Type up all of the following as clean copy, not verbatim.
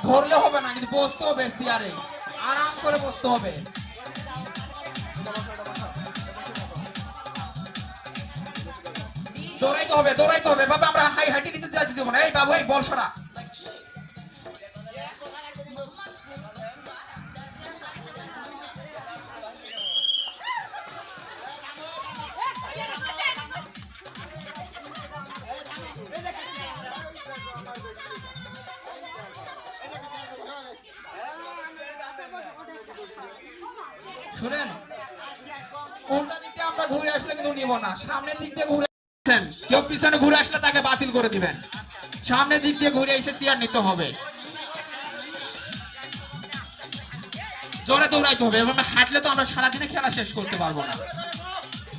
ধরলে হবে না, কিন্তু বসতে হবে চেয়ারে, আরাম করে বসতে হবে। দৌড়াইতে হবে, দৌড়াইতে হবে বাবা, আমরা হাইটে নিতে দিতে দেবো না। এই বাবু, এই বল সরা। শুনেন, কোনটা দিতে আমরা ঘুরে আসলে কিন্তু নিব না, সামনের দিক দিয়ে ঘুরে আসেন। কেউ পিছনে ঘুরে আসলে তাকে বাতিল করে দিবেন। সামনের দিক দিয়ে ঘুরে এসে চেয়ার নিতে হবে। জোরে দৌড়াইতে হবে, এভাবে হাঁটলে তো আমরা সারাদিনে খেলা শেষ করতে পারবো না।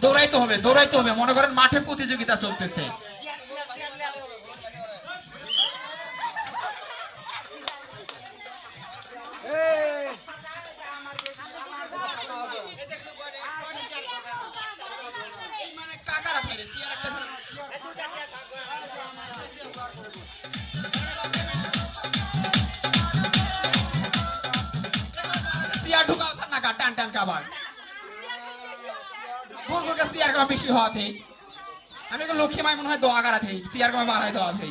দৌড়াইতে হবে, দৌড়াইতে হবে। মনে করেন মাঠে প্রতিযোগিতা চলতেছে। টান টান কাবার চেয়ার কম বেশি হওয়াতে আমি লক্ষ্মী মাই মনে হয় দোয়া করাতে চেয়ার কমে বাড়াই দেওয়াতে।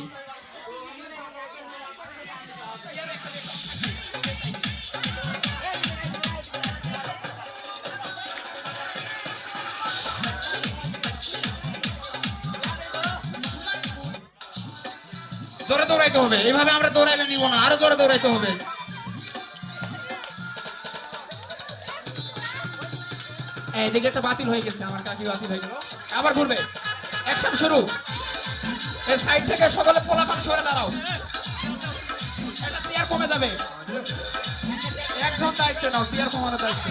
জোরে দৌড়াইতে হবে, এইভাবে আমরা দৌড়াইলে নিব না, আরো জোরে দৌড়াইতে হবে। এইদিকে একটা বাতিল হয়ে গেছে, আমার কাকি বাতিল হয়ে গেল। আবার ঘুরবে, অ্যাকশন শুরু। এই সাইড থেকে সকলে পোলাপান সরে দাঁড়াও, এটা চেয়ার কমে যাবে। একজন দায়িত্ব নাও, চেয়ার কমানোর দায়িত্ব।